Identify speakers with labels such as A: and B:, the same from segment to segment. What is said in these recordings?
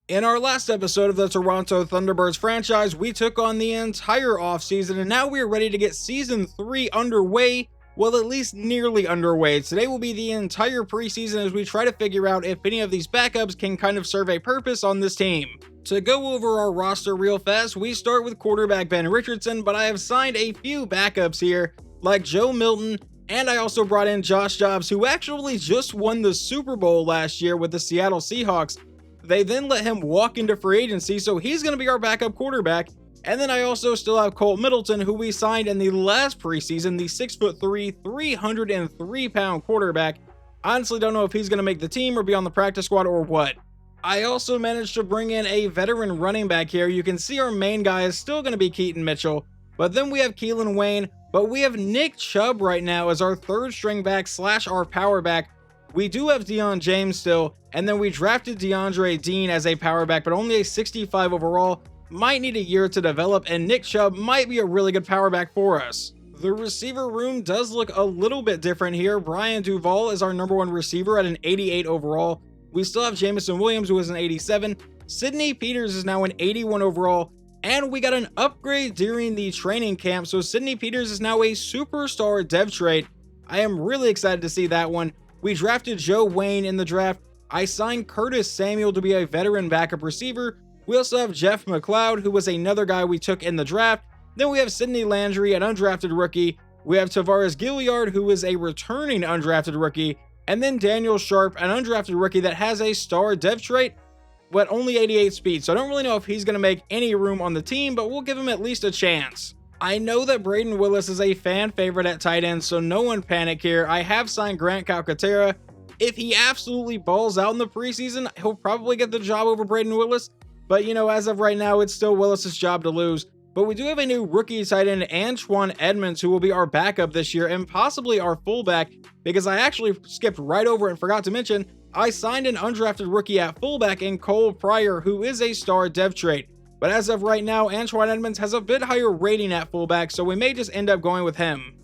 A: In our last episode of the Toronto Thunderbirds franchise, we took on the entire offseason, and now we are ready to get Season 3 underway, well, at least nearly underway. Today will be the entire preseason as we try to figure out if any of these backups can kind of serve a purpose on this team. To go over our roster real fast, we start with quarterback Ben Richardson, but I have signed a few backups here, like Joe Milton, and I also brought in Josh Dobbs, who actually just won the Super Bowl last year with the Seattle Seahawks. They then let him walk into free agency, so he's going to be our backup quarterback. And then I also still have Colt Middleton, who we signed in the last preseason, the 6'3", 303-pound quarterback. Honestly, don't know if he's going to make the team or be on the practice squad or what. I also managed to bring in a veteran running back here. You can see our main guy is still going to be Keaton Mitchell, but then we have Keelan Wayne, but we have Nick Chubb right now as our third string back / our power back. We do have Deion James still, and then we drafted DeAndre Dean as a power back, but only a 65 overall. Might need a year to develop, and Nick Chubb might be a really good power back for us. The receiver room does look a little bit different here. Brian Duvall is our number one receiver at an 88 overall. We still have Jamison Williams, who is an 87. Sidney Peters is now an 81 overall, and we got an upgrade during the training camp, so Sidney Peters is now a superstar dev trait. I am really excited to see that one. We drafted Joe Wayne in the draft. I signed Curtis Samuel to be a veteran backup receiver. We also have Jeff McLeod, who was another guy we took in the draft. Then we have Sidney Landry, an undrafted rookie. We have Tavares Gilliard, who is a returning undrafted rookie. And then Daniel Sharp, an undrafted rookie that has a star dev trait, but only 88 speed. So I don't really know if he's going to make any room on the team, but we'll give him at least a chance. I know that Braden Willis is a fan favorite at tight end, so no one panic here. I have signed Grant Calcaterra. If he absolutely balls out in the preseason, he'll probably get the job over Braden Willis. But, as of right now, it's still Willis's job to lose. But we do have a new rookie tight end, Antoine Edmonds, who will be our backup this year and possibly our fullback, because I actually skipped right over it and forgot to mention, I signed an undrafted rookie at fullback in Cole Pryor, who is a star dev trait. But as of right now, Antoine Edmonds has a bit higher rating at fullback, so we may just end up going with him.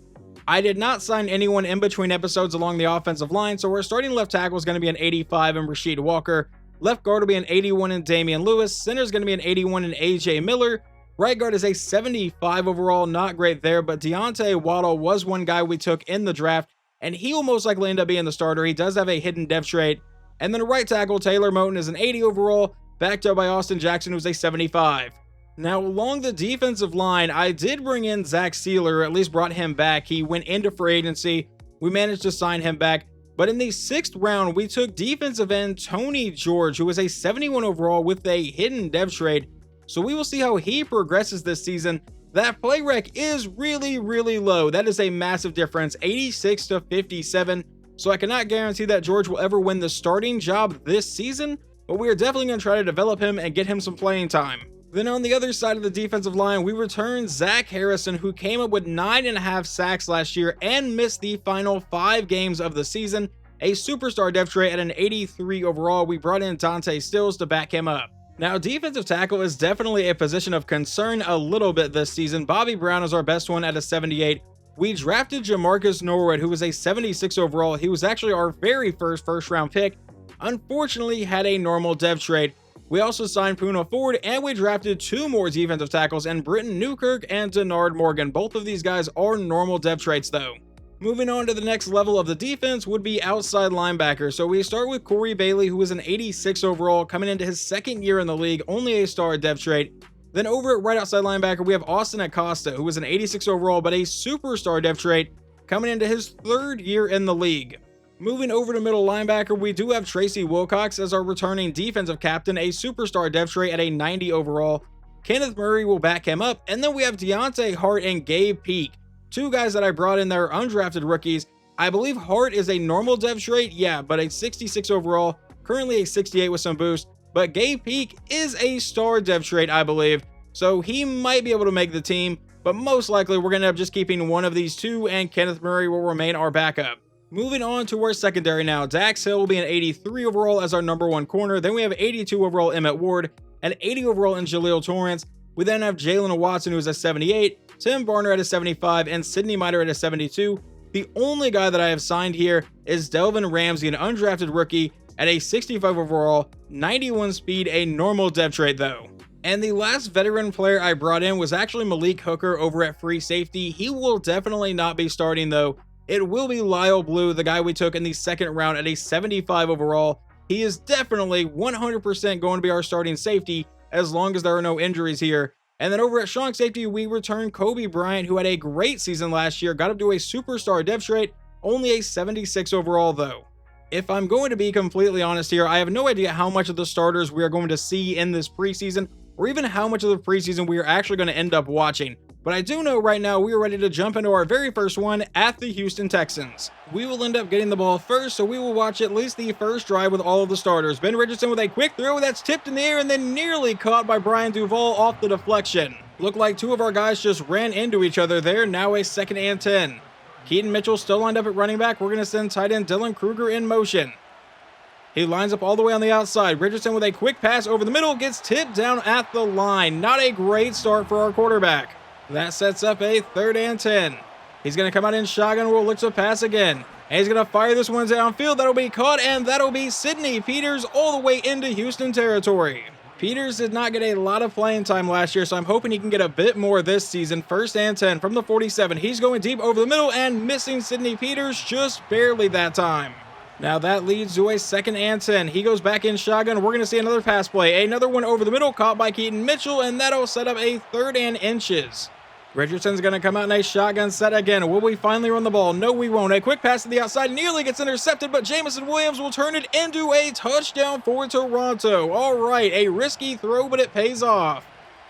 A: I did not sign anyone in between episodes along the offensive line, so our starting left tackle is going to be an 85 in Rasheed Walker. Left guard will be an 81 in Damian Lewis. Center is going to be an 81 in AJ Miller. Right guard is a 75 overall, not great there, but Deontay Waddle was one guy we took in the draft, and he will most likely end up being the starter. He does have a hidden dev trait. And then right tackle, Taylor Moton is an 80 overall, backed up by Austin Jackson, who's a 75. Now, along the defensive line, I did bring in Zach Sealer, or at least brought him back. He went into free agency. We managed to sign him back. But in the 6th round, we took defensive end Tony George, who was a 71 overall with a hidden dev trait. So we will see how he progresses this season. That play rec is really, really low. That is a massive difference, 86 to 57. So I cannot guarantee that George will ever win the starting job this season, but we are definitely going to try to develop him and get him some playing time. Then on the other side of the defensive line, we returned Zach Harrison, who came up with 9.5 sacks last year and missed the final 5 games of the season. A superstar dev trait at an 83 overall. We brought in Dante Stills to back him up. Now, defensive tackle is definitely a position of concern a little bit this season. Bobby Brown is our best one at a 78. We drafted Jamarcus Norwood, who was a 76 overall. He was actually our very first round pick. Unfortunately, had a normal dev trait. We also signed Poona Ford, and we drafted 2 more defensive tackles, and Britton Newkirk and Denard Morgan. Both of these guys are normal dev traits, though. Moving on to the next level of the defense would be outside linebacker. So we start with Corey Bailey, who was an 86 overall, coming into his 2nd year in the league, only a star dev trait. Then over at right outside linebacker, we have Austin Acosta, who was an 86 overall, but a superstar dev trait, coming into his 3rd year in the league. Moving over to middle linebacker, we do have Tracy Wilcox as our returning defensive captain, a superstar dev trait at a 90 overall. Kenneth Murray will back him up, and then we have Deontay Hart and Gabe Peak, 2 guys that I brought in that are undrafted rookies. I believe Hart is a normal dev trait, yeah, but a 66 overall, currently a 68 with some boost, but Gabe Peak is a star dev trait, I believe, so he might be able to make the team, but most likely we're going to end up just keeping one of these 2, and Kenneth Murray will remain our backup. Moving on to our secondary now, Dax Hill will be an 83 overall as our number 1 corner. Then we have 82 overall Emmett Ward, and 80 overall in Jaleel Torrance. We then have Jalen Watson, who's a 78, Tim Barner at a 75, and Sidney Miter at a 72. The only guy that I have signed here is Delvin Ramsey, an undrafted rookie, at a 65 overall, 91 speed, a normal depth trait though. And the last veteran player I brought in was actually Malik Hooker over at free safety. He will definitely not be starting though. It will be Lyle Blue, the guy we took in the second round at a 75 overall. He is definitely 100% going to be our starting safety as long as there are no injuries here. And then over at strong safety, we returned Kobe Bryant, who had a great season last year, got up to a superstar depth trait, only a 76 overall though. If I'm going to be completely honest here, I have no idea how much of the starters we are going to see in this preseason, or even how much of the preseason we are actually going to end up watching. But I do know right now we are ready to jump into our very first one at the Houston Texans. We will end up getting the ball first, so we will watch at least the first drive with all of the starters. Ben Richardson with a quick throw that's tipped in the air and then nearly caught by Brian Duvall off the deflection. Looked like two of our guys just ran into each other there. Now a 2nd and 10. Keaton Mitchell still lined up at running back. We're going to send tight end Dylan Kruger in motion. He lines up all the way on the outside. Richardson with a quick pass over the middle, gets tipped down at the line. Not a great start for our quarterback. That sets up a 3rd and 10. He's going to come out in shotgun. We'll look to pass again. And he's going to fire this one downfield. That'll be caught, and that'll be Sidney Peters all the way into Houston territory. Peters did not get a lot of playing time last year, so I'm hoping he can get a bit more this season. 1st and 10 from the 47. He's going deep over the middle and missing Sidney Peters just barely that time. Now that leads to a 2nd and 10. He goes back in shotgun. We're going to see another pass play. Another one over the middle caught by Keaton Mitchell, and that'll set up a 3rd and inches. Richardson's going to come out in a shotgun set again. Will we finally run the ball? No, we won't. A quick pass to the outside nearly gets intercepted, but Jamison Williams will turn it into a touchdown for Toronto. All right, a risky throw, but it pays off.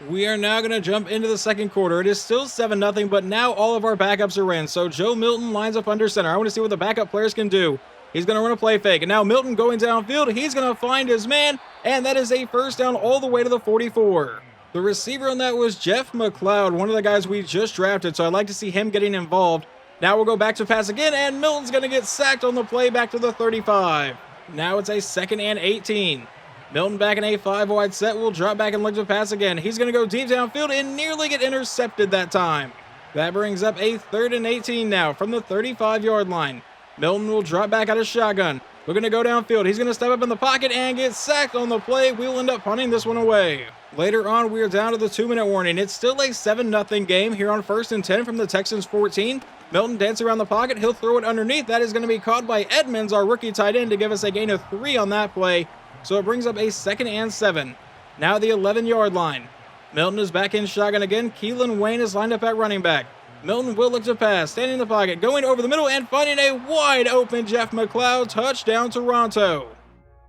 A: We are now going to jump into the second quarter. It is still 7-0, but now all of our backups are in. So Joe Milton lines up under center. I want to see what the backup players can do. He's going to run a play fake, and now Milton going downfield. He's going to find his man, and that is a 1st down all the way to the 44. The receiver on that was Jeff McLeod, one of the guys we just drafted, so I'd like to see him getting involved. Now we'll go back to pass again, and Milton's going to get sacked on the play back to the 35. Now it's a 2nd and 18. Milton back in a 5-wide set. Will drop back and look to pass again. He's going to go deep downfield and nearly get intercepted that time. That brings up a 3rd and 18 now from the 35-yard line. Milton will drop back out of shotgun. We're going to go downfield. He's going to step up in the pocket and get sacked on the play. We'll end up punting this one away. Later on, we are down to the 2-minute warning. It's still a 7-0 game here on 1st and 10 from the Texans 14. Milton dances around the pocket. He'll throw it underneath. That is going to be caught by Edmonds, our rookie tight end, to give us a gain of 3 on that play. So it brings up a 2nd and 7. Now the 11-yard line. Milton is back in shotgun again. Keelan Wayne is lined up at running back. Milton will look to pass, standing in the pocket, going over the middle and finding a wide open Jeff McLeod. Touchdown Toronto.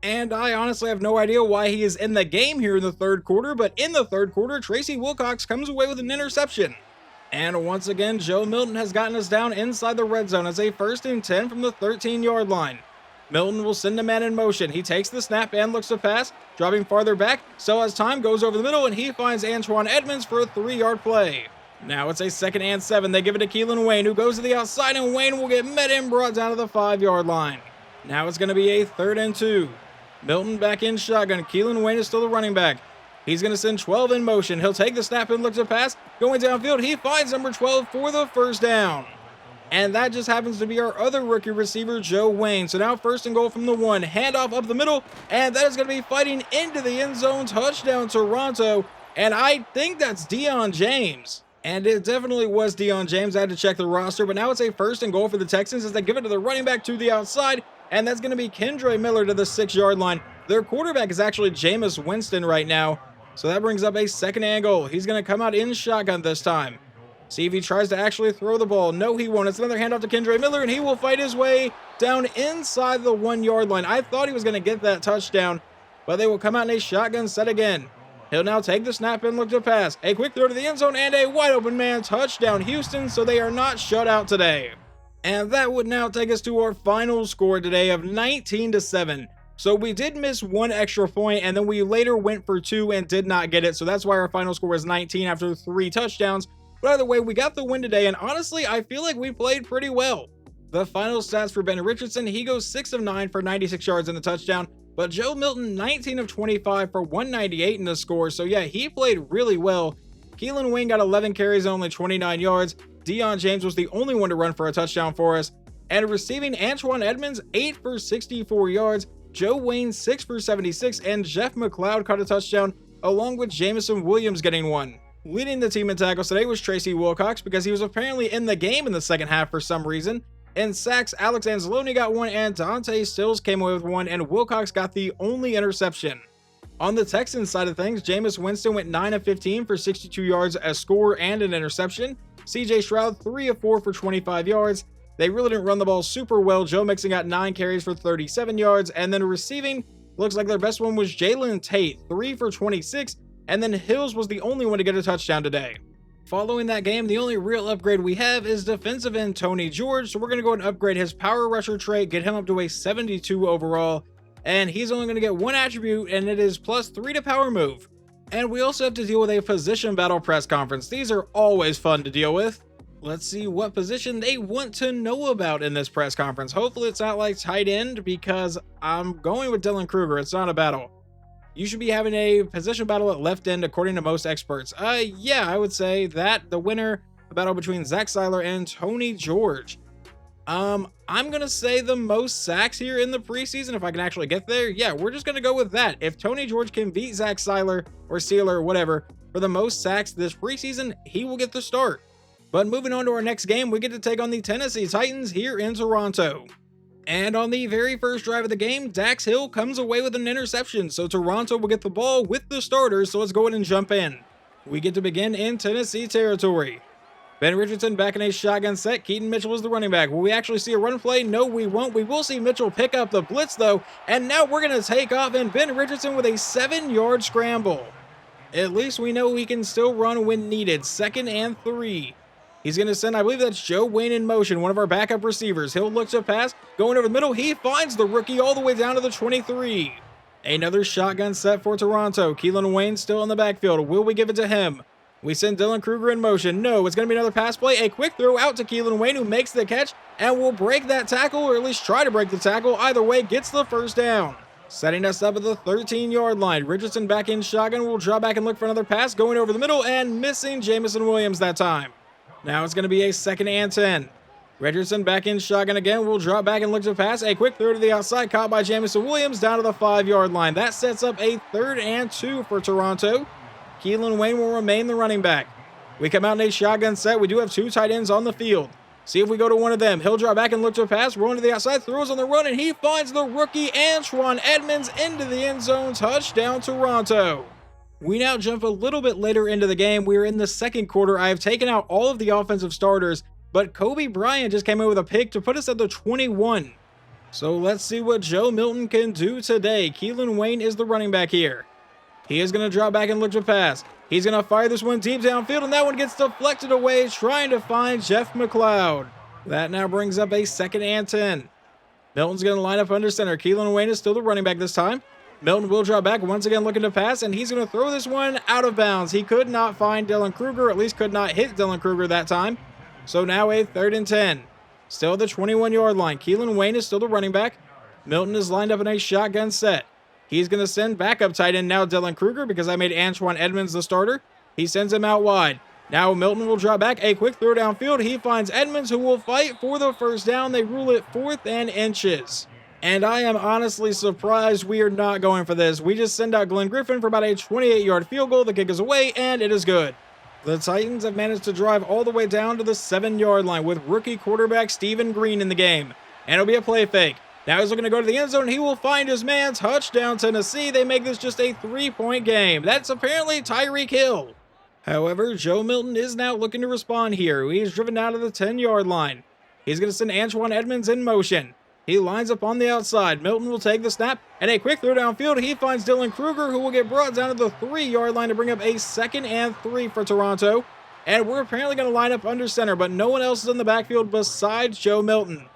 A: And I honestly have no idea why he is in the game here in the 3rd quarter, but in the 3rd quarter, Tracy Wilcox comes away with an interception. And once again, Joe Milton has gotten us down inside the red zone as a 1st and 10 from the 13-yard line. Milton will send a man in motion. He takes the snap and looks to pass, dropping farther back. So as time goes over the middle, and he finds Antoine Edmonds for a 3-yard play. Now it's a 2nd and 7. They give it to Keelan Wayne, who goes to the outside, and Wayne will get met and brought down to the 5-yard line. Now it's going to be a 3rd and 2. Milton back in shotgun. Keelan Wayne is still the running back. He's going to send 12 in motion. He'll take the snap and look to pass. Going downfield, he finds number 12 for the 1st down. And that just happens to be our other rookie receiver, Joe Wayne. So now 1st and goal from the 1. Handoff up the middle, and that is going to be fighting into the end zone. Touchdown Toronto. And I think that's Deion James. And it definitely was Deion James. I had to check the roster, but now it's a 1st and goal for the Texans as they give it to the running back to the outside. And that's going to be Kendre Miller to the 6-yard line. Their quarterback is actually Jameis Winston right now. So that brings up a 2nd and goal. He's going to come out in shotgun this time. See if he tries to actually throw the ball. No, he won't. It's another handoff to Kendre Miller, and he will fight his way down inside the 1-yard line. I thought he was going to get that touchdown, but they will come out in a shotgun set again. He'll now take the snap and look to pass. A quick throw to the end zone and a wide open man. Touchdown Houston, so they are not shut out today. And that would now take us to our final score today of 19-7. So we did miss 1 extra point, and then we later went for 2 and did not get it. So that's why our final score is 19 after 3 touchdowns. But either way, we got the win today, and honestly, I feel like we played pretty well. The final stats for Ben Richardson, he goes 6 of 9 for 96 yards and a touchdown. But Joe Milton, 19 of 25 for 198 in the score. So yeah, he played really well. Keelan Wayne got 11 carries, only 29 yards. Deion James was the only one to run for a touchdown for us. And receiving, Antoine Edmonds, 8 for 64 yards. Joe Wayne 6 for 76, and Jeff McLeod caught a touchdown, along with Jamison Williams getting one. Leading the team in tackles today was Tracy Wilcox because he was apparently in the game in the second half for some reason. In sacks, Alex Anzalone got one, and Dante Stills came away with one, and Wilcox got the only interception. On the Texans side of things, Jameis Winston went 9 of 15 for 62 yards, a score, and an interception. CJ Stroud 3 of 4 for 25 yards. They really didn't run the ball super well. Joe Mixon got 9 carries for 37 yards, and then receiving, looks like their best one was Jalen Tate, 3 for 26, and then Hills was the only one to get a touchdown today. Following that game, the only real upgrade we have is defensive end Tony George, so we're going to go and upgrade his power rusher trait, get him up to a 72 overall, and he's only going to get one attribute, and it is +3 to power move. And we also have to deal with a position battle press conference. These are always fun to deal with. Let's see what position they want to know about in this press conference. Hopefully it's not like tight end, because I'm going with Dylan Kruger. It's not a battle. You should be having a position battle at left end according to most experts. Yeah, I would say that the winner, a battle between Zach Seiler and Tony George. I'm gonna say the most sacks here in the preseason, if I can actually get there. Yeah, we're just gonna go with that. If Tony George can beat Zach Seiler or Sealer or whatever for the most sacks this preseason, he will get the start. But moving on to our next game, we get to take on the Tennessee Titans here in Toronto. And on the very first drive of the game, Dax Hill comes away with an interception, so Toronto will get the ball with the starters, so let's go ahead and jump in. We get to begin in Tennessee territory. Ben Richardson back in a shotgun set. Keaton Mitchell is the running back. Will we actually see a run play? No, we won't. We will see Mitchell pick up the blitz, though, and now we're going to take off, and Ben Richardson with a 7-yard scramble. At least we know he can still run when needed. 2nd and 3. He's going to send, I believe that's Joe Wayne in motion, one of our backup receivers. He'll look to pass, going over the middle. He finds the rookie all the way down to the 23. Another shotgun set for Toronto. Keelan Wayne still in the backfield. Will we give it to him? We send Dylan Kruger in motion. No, it's going to be another pass play. A quick throw out to Keelan Wayne, who makes the catch and will break that tackle, or at least try to break the tackle. Either way, gets the first down. Setting us up at the 13-yard line. Richardson back in shotgun. Will draw back and look for another pass, going over the middle and missing Jamison Williams that time. Now it's going to be a 2nd and 10. Richardson back in shotgun again. Will drop back and look to pass. A quick throw to the outside, caught by Jamison Williams down to the 5-yard line. That sets up a 3rd and 2 for Toronto. Keelan Wayne will remain the running back. We come out in a shotgun set. We do have 2 tight ends on the field. See if we go to one of them. He'll drop back and look to pass. Rolling to the outside. Throws on the run, and he finds the rookie Antoine Edmonds into the end zone. Touchdown, Toronto. We now jump a little bit later into the game. We're in the second quarter. I have taken out all of the offensive starters, but Kobe Bryant just came in with a pick to put us at the 21. So let's see what Joe Milton can do today. Keelan Wayne is the running back here. He is going to drop back and look to pass. He's going to fire this one deep downfield, and that one gets deflected away, trying to find Jeff McLeod. That now brings up a 2nd and 10. Milton's going to line up under center. Keelan Wayne is still the running back this time. Milton will drop back, once again looking to pass, and he's going to throw this one out of bounds. He could not find Dylan Kruger, at least could not hit Dylan Kruger that time. So now a 3rd and 10. Still the 21-yard line. Keelan Wayne is still the running back. Milton is lined up in a shotgun set. He's going to send backup tight end now Dylan Kruger, because I made Antoine Edmonds the starter. He sends him out wide. Now Milton will drop back. A quick throw downfield. He finds Edmonds, who will fight for the first down. They rule it 4th and inches. And I am honestly surprised we are not going for this. We just send out Glenn Griffin for about a 28-yard field goal. The kick is away, and it is good. The Titans have managed to drive all the way down to the 7-yard line with rookie quarterback Stephen Green in the game. And it'll be a play fake. Now he's looking to go to the end zone. He will find his man. Touchdown, Tennessee. They make this just a 3-point game. That's apparently Tyreek Hill. However, Joe Milton is now looking to respond here. He's driven down to the 10-yard line. He's going to send Antoine Edmonds in motion. He lines up on the outside. Milton will take the snap, and a quick throw downfield. He finds Dylan Kruger, who will get brought down to the 3-yard line to bring up a 2nd and 3 for Toronto. And we're apparently going to line up under center, but no one else is in the backfield besides Joe Milton.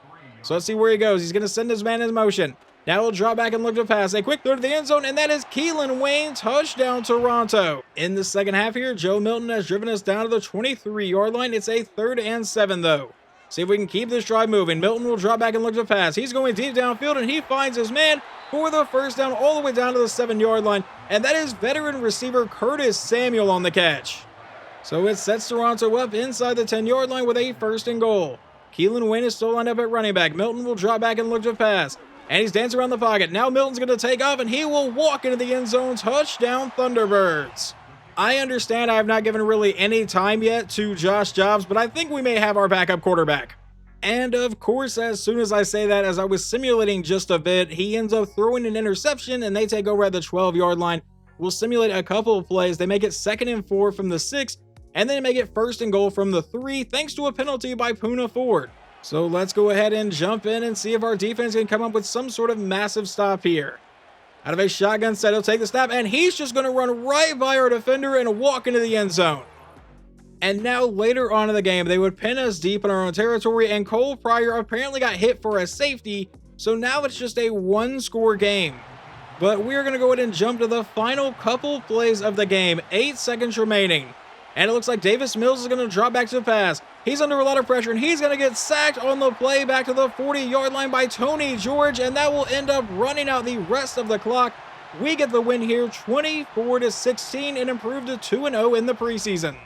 A: So let's see where he goes. He's going to send his man in motion. Now he'll draw back and look to pass. A quick throw to the end zone, and that is Keelan Wayne. Touchdown, Toronto. In the second half here, Joe Milton has driven us down to the 23-yard line. It's a 3rd and 7, though. See if we can keep this drive moving. Milton will drop back and look to pass. He's going deep downfield, and he finds his man for the first down all the way down to the 7-yard line. And that is veteran receiver Curtis Samuel on the catch. So it sets Toronto up inside the 10-yard line with a 1st and goal. Keelan Wayne is still lined up at running back. Milton will drop back and look to pass. And he's dancing around the pocket. Now Milton's going to take off, and he will walk into the end zone. Touchdown, Thunderbirds. I understand I have not given really any time yet to Josh Jobs, but I think we may have our backup quarterback. And of course, as soon as I say that, as I was simulating just a bit, he ends up throwing an interception, and they take over at the 12-yard line. We'll simulate a couple of plays. They make it 2nd and 4 from the 6, and then make it 1st and goal from the 3, thanks to a penalty by Poona Ford. So let's go ahead and jump in and see if our defense can come up with some sort of massive stop here. Out of a shotgun set, he'll take the snap, and he's just going to run right by our defender and walk into the end zone. And now later on in the game, they would pin us deep in our own territory, and Cole Pryor apparently got hit for a safety, so now it's just a 1-score game. But we're going to go ahead and jump to the final couple plays of the game, 8 seconds remaining. And it looks like Davis Mills is going to drop back to the pass. He's under a lot of pressure, and he's going to get sacked on the play back to the 40-yard line by Tony George, and that will end up running out the rest of the clock. We get the win here, 24-16, and improve to 2-0 in the preseason.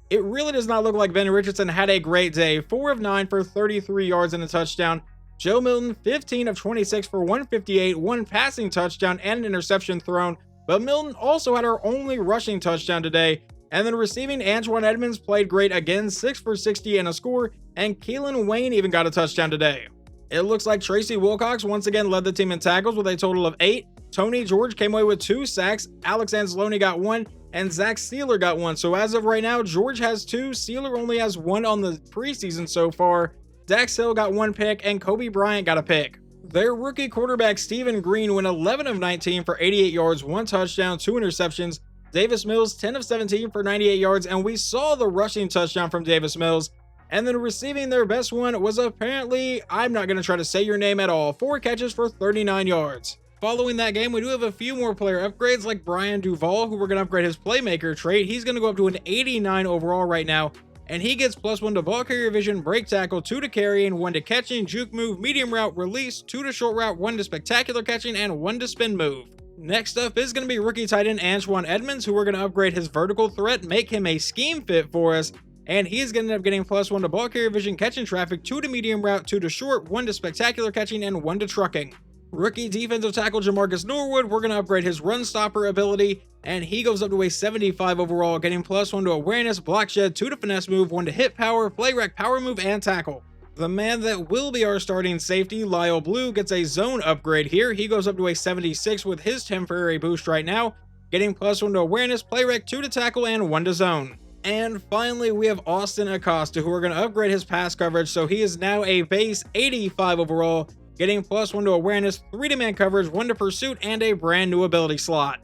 A: It really does not look like Ben Richardson had a great day. 4 of 9 for 33 yards and a touchdown. Joe Milton, 15 of 26 for 158, 1 passing touchdown and an interception thrown. But Milton also had our only rushing touchdown today. And then receiving, Antoine Edmonds played great again, 6 for 60 and a score. And Keelan Wayne even got a touchdown today. It looks like Tracy Wilcox once again led the team in tackles with a total of 8. Tony George came away with 2 sacks. Alex Anzalone got 1. And Zach Sealer got 1. So as of right now, George has 2. Sealer only has 1 on the preseason so far. Dax Hill got 1 pick, and Kobe Bryant got a pick. Their rookie quarterback Stephen Green went 11 of 19 for 88 yards, 1 touchdown, 2 interceptions. Davis Mills 10 of 17 for 98 yards, and we saw the rushing touchdown from Davis Mills. And then receiving, their best one was apparently, I'm not going to try to say your name at all, 4 catches for 39 yards. Following that game, we do have a few more player upgrades like Brian Duvall, who we're going to upgrade his playmaker trait. He's going to go up to an 89 overall right now, and he gets +1 to ball carrier vision, break tackle, 2 to carrying, 1 to catching, juke move, medium route, release, 2 to short route, 1 to spectacular catching, and 1 to spin move. Next up is going to be rookie tight end Antoine Edmonds, who we're going to upgrade his vertical threat, make him a scheme fit for us, and he's going to end up getting +1 to ball carrier vision, catching traffic, 2 to medium route, 2 to short, 1 to spectacular catching, and 1 to trucking. Rookie defensive tackle Jamarcus Norwood, we're going to upgrade his run stopper ability, and he goes up to a 75 overall, getting +1 to awareness, block shed, 2 to finesse move, 1 to hit power, play rec, power move, and tackle. The man that will be our starting safety, Lyle Blue, gets a zone upgrade here. He goes up to a 76 with his temporary boost right now, getting +1 to awareness, play rec, 2 to tackle, and 1 to zone. And finally, we have Austin Acosta, who are going to upgrade his pass coverage, so he is now a base 85 overall, getting +1 to awareness, 3 to man coverage, 1 to pursuit, and a brand new ability slot.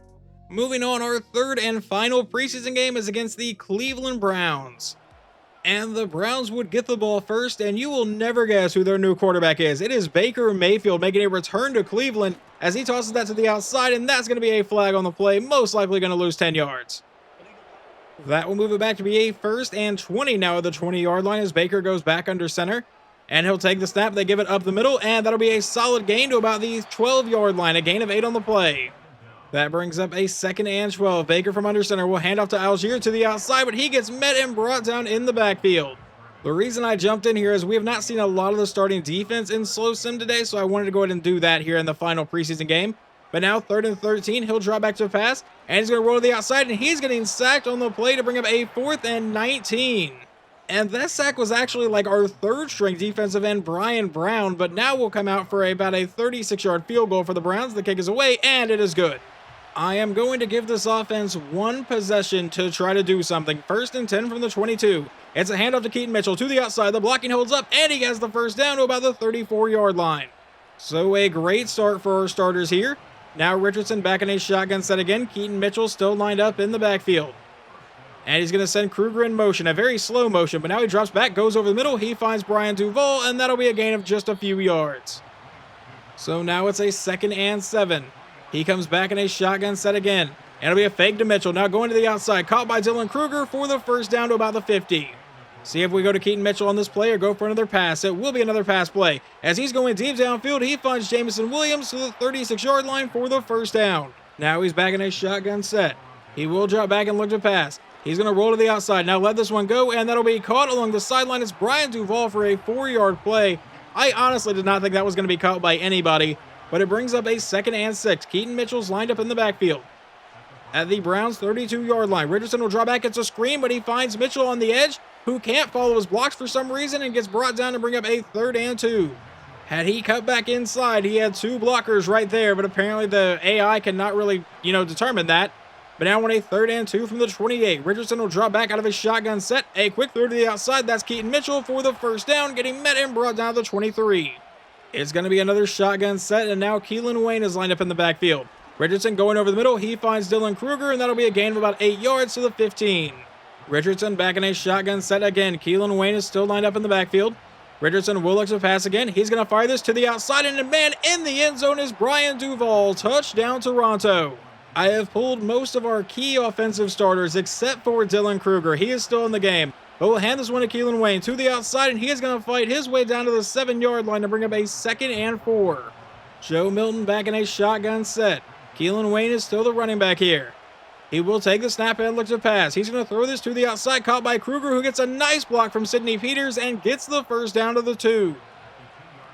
A: Moving on, our third and final preseason game is against the Cleveland Browns. And the Browns would get the ball first, and you will never guess who their new quarterback is. It is Baker Mayfield making a return to Cleveland as he tosses that to the outside, and that's going to be a flag on the play, most likely going to lose 10 yards. That will move it back to be a 1st and 20 now at the 20-yard line as Baker goes back under center. And he'll take the snap, they give it up the middle, and that'll be a solid gain to about the 12-yard line, a gain of 8 on the play. That brings up a 2nd and 12. Baker from under center will hand off to Algier to the outside, but he gets met and brought down in the backfield. The reason I jumped in here is we have not seen a lot of the starting defense in slow sim today, so I wanted to go ahead and do that here in the final preseason game. But now 3rd and 13, he'll drop back to the pass, and he's going to roll to the outside, and he's getting sacked on the play to bring up a 4th and 19. And that sack was actually like our 3rd string defensive end, Brian Brown, but now will come out for about a 36-yard field goal for the Browns. The kick is away, and it is good. I am going to give this offense 1 possession to try to do something. 1st and 10 from the 22. It's a handoff to Keaton Mitchell to the outside. The blocking holds up, and he has the 1st down to about the 34-yard line. So a great start for our starters here. Now Richardson back in a shotgun set again. Keaton Mitchell still lined up in the backfield. And he's going to send Kruger in motion, a very slow motion, but now he drops back, goes over the middle. He finds Brian Duvall, and that'll be a gain of just a few yards. So now it's a 2nd and 7. He comes back in a shotgun set again. And it'll be a fake to Mitchell. Now going to the outside. Caught by Dylan Kruger for the 1st down to about the 50. See if we go to Keaton Mitchell on this play or go for another pass. It will be another pass play. As he's going deep downfield, he finds Jameson Williams to the 36-yard line for the 1st down. Now he's back in a shotgun set. He will drop back and look to pass. He's going to roll to the outside. Now let this one go, and that'll be caught along the sideline. It's Brian Duvall for a 4-yard play. I honestly did not think that was going to be caught by anybody. but it brings up a 2nd and 6. Keaton Mitchell's lined up in the backfield. At the Browns' 32-yard line, Richardson will draw back. It's a screen, but he finds Mitchell on the edge, who can't follow his blocks for some reason and gets brought down to bring up a 3rd and 2. Had he cut back inside, he had 2 blockers right there, but apparently the AI cannot really, determine that. But now on a 3rd and 2 from the 28, Richardson will drop back out of his shotgun set. A quick throw to the outside. That's Keaton Mitchell for the 1st down, getting met and brought down to the 23. It's going to be another shotgun set, and now Keelan Wayne is lined up in the backfield. Richardson going over the middle. He finds Dylan Kruger, and that'll be a gain of about 8 yards to the 15. Richardson back in a shotgun set again. Keelan Wayne is still lined up in the backfield. Richardson will look to pass again. He's going to fire this to the outside, and the man in the end zone is Brian Duval. Touchdown, Toronto. I have pulled most of our key offensive starters except for Dylan Kruger. He is still in the game. But we'll hand this one to Keelan Wayne to the outside, and he is going to fight his way down to the 7-yard line to bring up a 2nd and 4. Joe Milton back in a shotgun set. Keelan Wayne is still the running back here. He will take the snap and look to pass. He's going to throw this to the outside, caught by Kruger, who gets a nice block from Sidney Peters and gets the 1st down to the 2.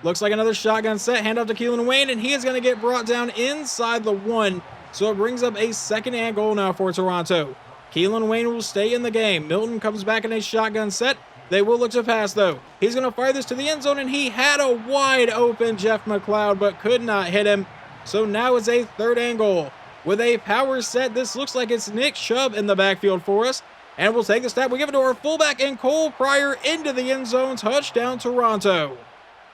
A: Looks like another shotgun set. Hand off to Keelan Wayne, and he is going to get brought down inside the 1. So it brings up a 2nd and goal now for Toronto. Keelan Wayne will stay in the game. Milton comes back in a shotgun set. They will look to pass, though. He's going to fire this to the end zone, and he had a wide open Jeff McLeod, but could not hit him. So now it's a 3rd and goal. With a power set, this looks like it's Nick Chubb in the backfield for us. And we'll take the snap. We give it to our fullback and Cole Pryor into the end zone. Touchdown, Toronto.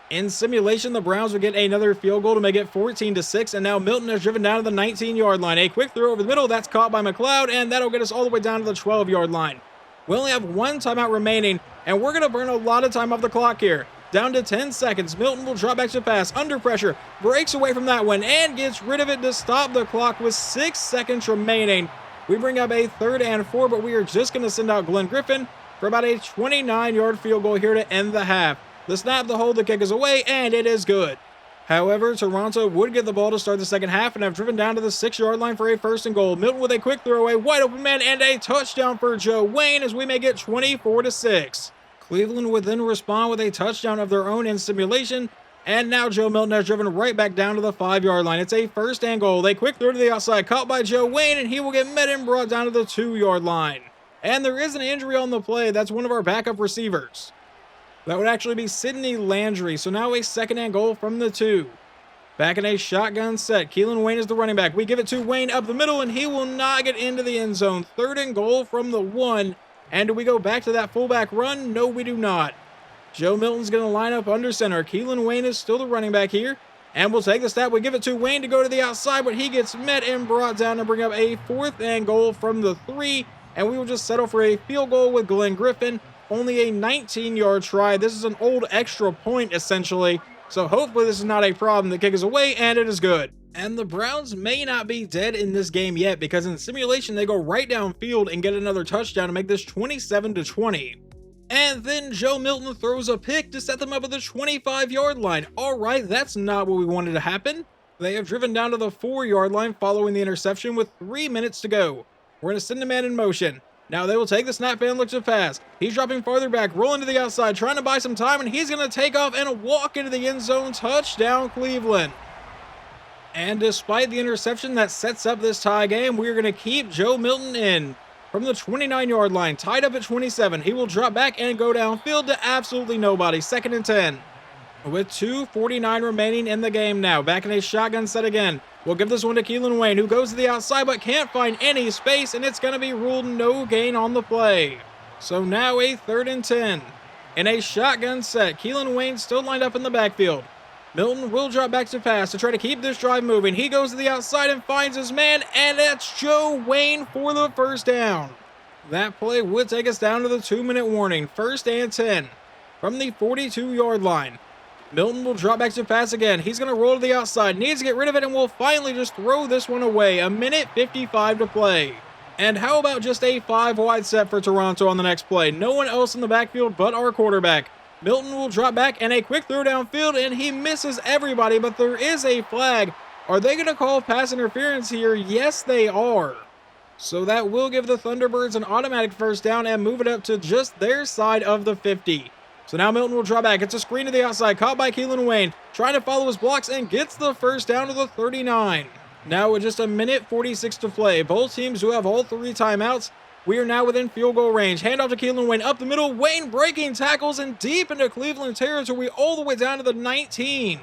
A: In simulation, the Browns would get another field goal to make it 14-6, and now Milton has driven down to the 19-yard line. A quick throw over the middle, that's caught by McLeod, and that'll get us all the way down to the 12-yard line. We only have 1 timeout remaining, and we're going to burn a lot of time off the clock here. Down to 10 seconds, Milton will drop back to pass, under pressure, breaks away from that one, and gets rid of it to stop the clock with 6 seconds remaining. We bring up a 3rd and 4, but we are just going to send out Glenn Griffin for about a 29-yard field goal here to end the half. The snap, the hold, the kick is away, and it is good. However, Toronto would get the ball to start the 2nd half and have driven down to the 6-yard line for a 1st and goal. Milton with a quick throwaway, wide open man, and a touchdown for Joe Wayne as we make it 24-6. Cleveland would then respond with a touchdown of their own in simulation, and now Joe Milton has driven right back down to the 5-yard line. It's a 1st and goal. They quick throw to the outside, caught by Joe Wayne, and he will get met and brought down to the 2-yard line. And there is an injury on the play. That's one of our backup receivers. That would actually be Sidney Landry. So now a 2nd and goal from the 2. Back in a shotgun set. Keelan Wayne is the running back. We give it to Wayne up the middle, and he will not get into the end zone. 3rd and goal from the 1. And do we go back to that fullback run? No, we do not. Joe Milton's going to line up under center. Keelan Wayne is still the running back here. And we'll take the snap. We give it to Wayne to go to the outside, but he gets met and brought down to bring up a 4th and goal from the 3. And we will just settle for a field goal with Glenn Griffin. Only a 19-yard try. This is an old extra point, essentially. So hopefully this is not a problem. The kick is away, and it is good. And the Browns may not be dead in this game yet, because in simulation, they go right downfield and get another touchdown to make this 27-20. And then Joe Milton throws a pick to set them up at the 25-yard line. All right, that's not what we wanted to happen. They have driven down to the 4-yard line following the interception with 3 minutes to go. We're going to send the man in motion. Now they will take the snap and look to pass. He's dropping farther back, rolling to the outside, trying to buy some time, and he's going to take off and walk into the end zone. Touchdown, Cleveland. And despite the interception that sets up this tie game, we're going to keep Joe Milton in. From the 29-yard line, tied up at 27, he will drop back and go downfield to absolutely nobody. 2nd and 10. With 2:49 remaining in the game now. Back in a shotgun set again. We'll give this one to Keelan Wayne, who goes to the outside but can't find any space, and it's going to be ruled no gain on the play. So now a 3rd and 10. In a shotgun set, Keelan Wayne still lined up in the backfield. Milton will drop back to pass to try to keep this drive moving. He goes to the outside and finds his man, and that's Joe Wayne for the 1st down. That play would take us down to the 2-minute warning. 1st and 10 from the 42-yard line. Milton will drop back to pass again. He's going to roll to the outside. Needs to get rid of it, and will finally just throw this one away. 1:55 to play. And how about just a 5-wide set for Toronto on the next play? No one else in the backfield but our quarterback. Milton will drop back and a quick throw downfield, and he misses everybody, but there is a flag. Are they going to call pass interference here? Yes, they are. So that will give the Thunderbirds an automatic 1st down and move it up to just their side of the 50. So now Milton will draw back. It's a screen to the outside, caught by Keelan Wayne, trying to follow his blocks and gets the first down to the 39. Now with just a minute 46 to play, both teams who have all 3 timeouts, we are now within field goal range. Handoff to Keelan Wayne up the middle. Wayne breaking tackles and deep into Cleveland territory all the way down to the 19.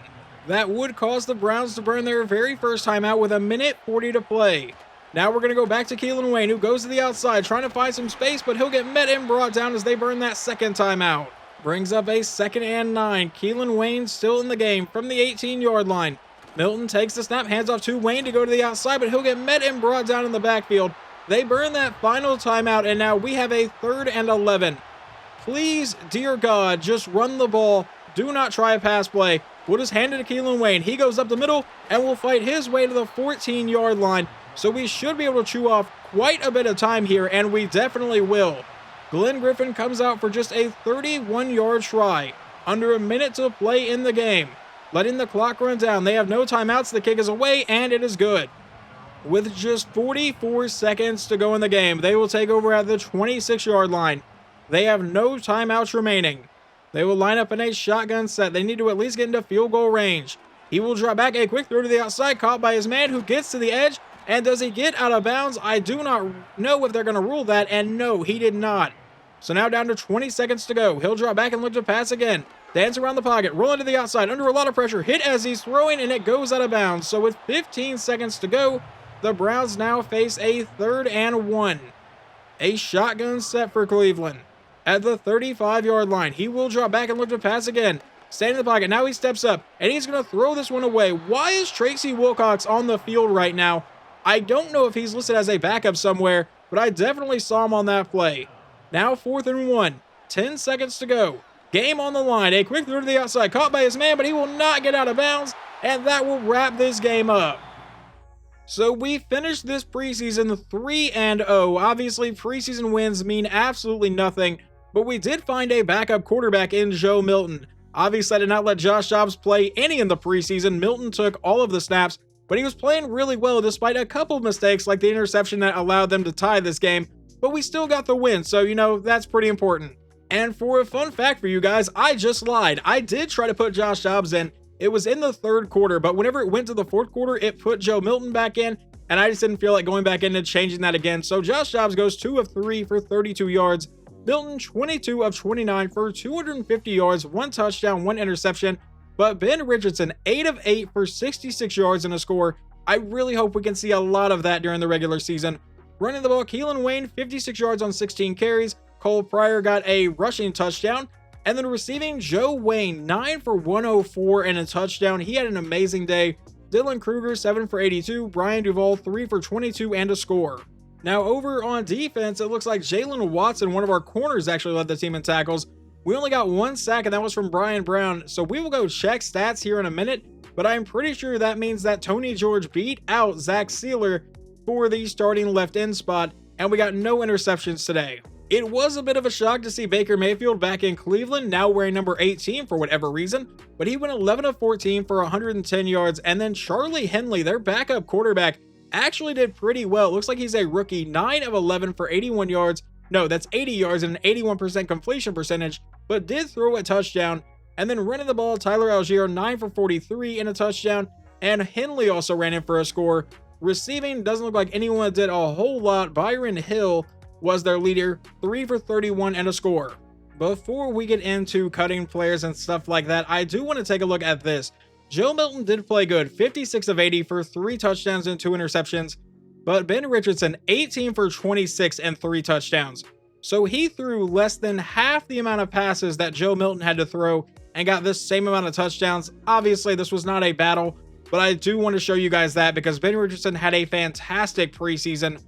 A: That would cause the Browns to burn their very first timeout with a minute 40 to play. Now we're going to go back to Keelan Wayne, who goes to the outside trying to find some space, but he'll get met and brought down as they burn that second timeout. Brings up a 2nd and 9. Keelan Wayne still in the game from the 18-yard line. Milton takes the snap, hands off to Wayne to go to the outside, but he'll get met and brought down in the backfield. They burn that final timeout, and now we have a 3rd and 11. Please, dear God, just run the ball. Do not try a pass play. We'll just hand it to Keelan Wayne. He goes up the middle and will fight his way to the 14-yard line. So we should be able to chew off quite a bit of time here, and we definitely will. Glenn Griffin comes out for just a 31-yard try. Under a minute to play in the game. Letting the clock run down. They have no timeouts. The kick is away, and it is good. With just 44 seconds to go in the game, they will take over at the 26-yard line. They have no timeouts remaining. They will line up in a shotgun set. They need to at least get into field goal range. He will drop back, a quick throw to the outside, caught by his man, who gets to the edge. And does he get out of bounds? I do not know if they're going to rule that, and no, he did not. So now down to 20 seconds to go. He'll drop back and look to pass again. Dance around the pocket, roll into the outside, under a lot of pressure, hit as he's throwing, and it goes out of bounds. So with 15 seconds to go, the Browns now face a 3rd and 1. A shotgun set for Cleveland. At the 35-yard line, he will drop back and look to pass again. Staying in the pocket, now he steps up, and he's going to throw this one away. Why is Tracy Wilcox on the field right now? I don't know if he's listed as a backup somewhere, but I definitely saw him on that play. Now 4th and 1, 10 seconds to go. Game on the line, a quick throw to the outside, caught by his man, but he will not get out of bounds, and that will wrap this game up. So we finished this preseason 3-0. Obviously, preseason wins mean absolutely nothing, but we did find a backup quarterback in Joe Milton. Obviously, I did not let Josh Dobbs play any in the preseason. Milton took all of the snaps, but he was playing really well despite a couple of mistakes like the interception that allowed them to tie this game, but we still got the win, so that's pretty important. And for a fun fact for you guys, I just lied. I did try to put Josh Dobbs in. It was in the 3rd quarter, but whenever it went to the 4th quarter, it put Joe Milton back in, and I just didn't feel like going back in and changing that again. So Josh Dobbs goes 2 of 3 for 32 yards. Milton 22 of 29 for 250 yards, 1 touchdown, 1 interception. But Ben Richardson 8 of 8 for 66 yards and a score. I really hope we can see a lot of that during the regular season. Running the ball, Keelan Wayne 56 yards on 16 carries. Cole Pryor got a rushing touchdown. And then receiving, Joe Wayne 9 for 104 and a touchdown. He had an amazing day. Dylan Kruger 7 for 82. Brian Duvall 3 for 22 and a score. Now over on defense, it looks like Jalen Watson, one of our corners, actually led the team in tackles. We only got 1 sack, and that was from Brian Brown. So we will go check stats here in a minute, but I'm pretty sure that means that Tony George beat out Zach Sealer for the starting left end spot, and we got no interceptions today. It was a bit of a shock to see Baker Mayfield back in Cleveland, now wearing number 18 for whatever reason, but he went 11 of 14 for 110 yards, and then Charlie Henley, their backup quarterback, actually did pretty well. It looks like he's a rookie, 9 of 11 for 81 yards. No, that's 80 yards and an 81% completion percentage, but did throw a touchdown. And then running the ball, Tyler Algier, 9 for 43 and a touchdown, and Henley also ran in for a score. Receiving, doesn't look like anyone did a whole lot. Byron Hill was their leader, 3 for 31 and a score. Before we get into cutting players and stuff like that, I do want to take a look at this. Joe Milton did play good, 56 of 80 for 3 touchdowns and 2 interceptions, but Ben Richardson, 18 for 26 and 3 touchdowns. So he threw less than half the amount of passes that Joe Milton had to throw and got this same amount of touchdowns. Obviously, this was not a battle, but I do want to show you guys that because Ben Richardson had a fantastic preseason.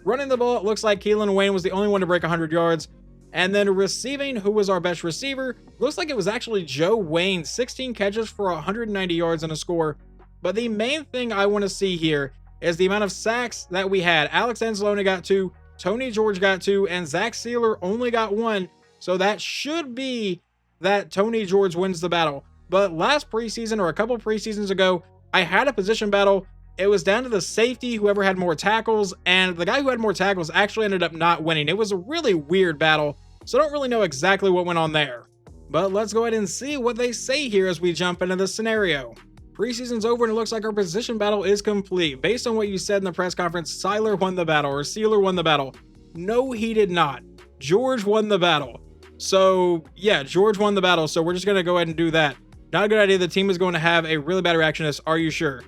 A: Running the ball, it looks like Keelan Wayne was the only one to break 100 yards. And then receiving, who was our best receiver, looks like it was actually Joe Wayne, 16 catches for 190 yards and a score. But the main thing I want to see here is the amount of sacks that we had. Alex Anzalone got 2, Tony George got 2, and Zach Sealer only got 1. So that should be that Tony George wins the battle. But last preseason, or a couple preseasons ago, I had a position battle. It was down to the safety, whoever had more tackles, and the guy who had more tackles actually ended up not winning. It was a really weird battle, so I don't really know exactly what went on there. But let's go ahead and see what they say here as we jump into this scenario. Preseason's over and it looks like our position battle is complete. Based on what you said in the press conference, Seiler won the battle, or Sealer won the battle. No, he did not. George won the battle. So yeah, George won the battle. So we're just going to go ahead and do that. Not a good idea. The team is going to have a really bad reaction to this. Are you sure?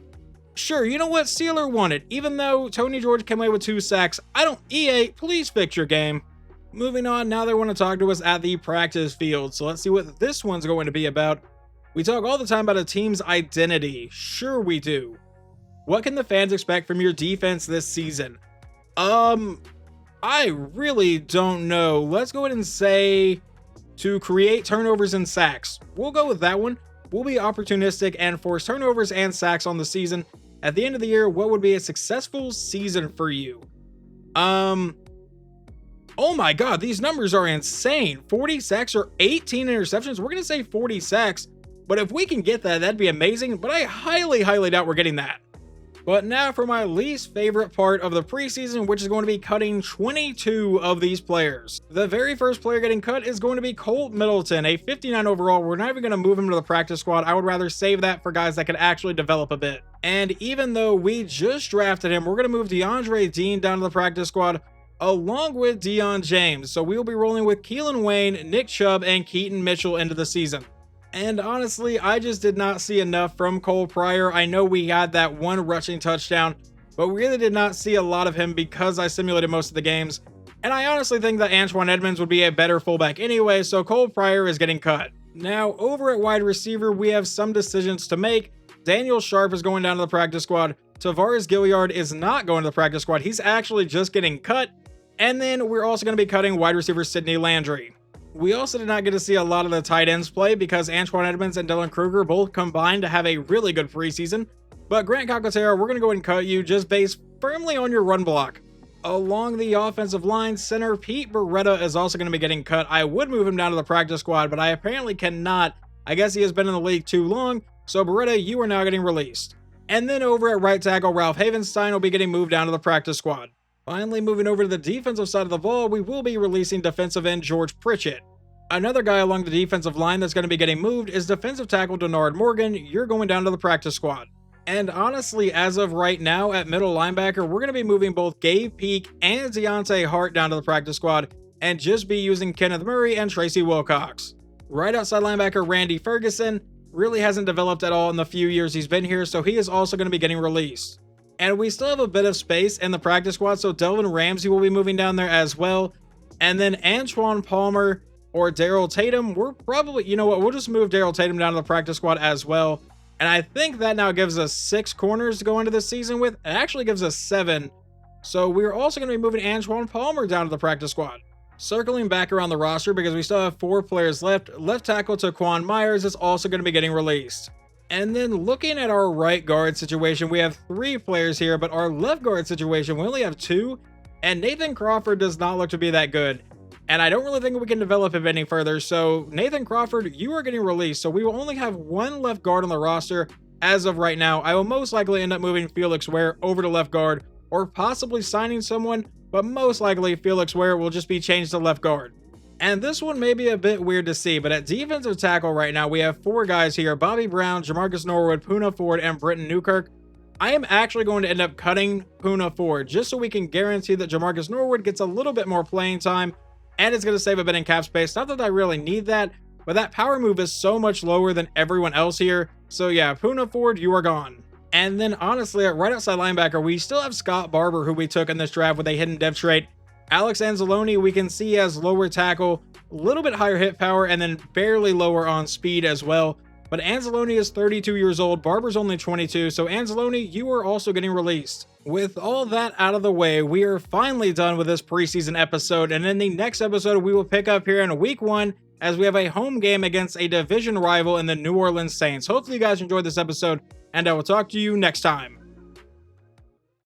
A: Sure, you know what? Sealer won it. Even though Tony George came away with 2 sacks, EA, please fix your game. Moving on, now they want to talk to us at the practice field. So let's see what this one's going to be about. We talk all the time about a team's identity. Sure we do. What can the fans expect from your defense this season? I really don't know. Let's go ahead and say to create turnovers and sacks. We'll go with that one. We'll be opportunistic and force turnovers and sacks on the season. At the end of the year, what would be a successful season for you? Oh my God, these numbers are insane. 40 sacks or 18 interceptions. We're going to say 40 sacks, but if we can get that, that'd be amazing. But I highly doubt we're getting that. But now for my least favorite part of the preseason, which is going to be cutting 22 of these players. The very first player getting cut is going to be Colt Middleton, a 59 overall. We're not even going to move him to the practice squad. I would rather save that for guys that could actually develop a bit. And even though we just drafted him, we're going to move DeAndre Dean down to the practice squad along with Deion James. So we'll be rolling with Keelan Wayne, Nick Chubb, and Keaton Mitchell into the season. And honestly, I just did not see enough from Cole Pryor. I know we had that one rushing touchdown, but we really did not see a lot of him because I simulated most of the games. And I honestly think that Antoine Edmonds would be a better fullback anyway, so Cole Pryor is getting cut. Now, over at wide receiver, we have some decisions to make. Daniel Sharp is going down to the practice squad. Tavares Gilliard is not going to the practice squad. He's actually just getting cut. And then we're also going to be cutting wide receiver Sidney Landry. We also did not get to see a lot of the tight ends play because Antoine Edmonds and Dylan Kruger both combined to have a really good preseason. But Grant Calcaterra, we're going to go ahead and cut you just based firmly on your run block. Along the offensive line, center Pete Beretta is also going to be getting cut. I would move him down to the practice squad, but I apparently cannot. I guess he has been in the league too long. So Beretta, you are now getting released. And then over at right tackle, Ralph Havenstein will be getting moved down to the practice squad. Finally, moving over to the defensive side of the ball, we will be releasing defensive end George Pritchett. Another guy along the defensive line that's going to be getting moved is defensive tackle Denard Morgan. You're going down to the practice squad. And honestly, as of right now at middle linebacker, we're going to be moving both Gabe Peak and Deontay Hart down to the practice squad and just be using Kenneth Murray and Tracy Wilcox. Right outside linebacker Randy Ferguson really hasn't developed at all in the few years he's been here, so he is also going to be getting released. And we still have a bit of space in the practice squad, so Delvin Ramsey will be moving down there as well. And then Antoine Palmer or Daryl Tatum, we're probably, you know what, we'll just move Daryl Tatum down to the practice squad as well. And I think that now gives us 6 corners to go into this season with. It actually gives us 7. So we're also going to be moving Antoine Palmer down to the practice squad. Circling back around the roster because we still have 4 players left. Left tackle Taquan Myers is also going to be getting released. And then looking at our right guard situation, we have 3 players here, but our left guard situation, we only have 2. And Nathan Crawford does not look to be that good. And I don't really think we can develop him any further. So Nathan Crawford, you are getting released. So we will only have 1 left guard on the roster as of right now. I will most likely end up moving Felix Ware over to left guard or possibly signing someone, but most likely Felix Ware will just be changed to left guard. And this one may be a bit weird to see, but at defensive tackle right now, we have 4 guys here: Bobby Brown, Jamarcus Norwood, Poona Ford, and Britton Newkirk. I am actually going to end up cutting Poona Ford just so we can guarantee that Jamarcus Norwood gets a little bit more playing time, and it's going to save a bit in cap space. Not that I really need that, but that power move is so much lower than everyone else here. So yeah, Poona Ford, you are gone. And then honestly, at right outside linebacker, we still have Scott Barber, who we took in this draft with a hidden depth trait. Alex Anzalone, we can see as lower tackle, a little bit higher hit power, and then barely lower on speed as well. But Anzalone is 32 years old, Barber's only 22, so Anzalone, you are also getting released. With all that out of the way, we are finally done with this preseason episode, and in the next episode, we will pick up here in week 1 as we have a home game against a division rival in the New Orleans Saints. Hopefully you guys enjoyed this episode, and I will talk to you next time.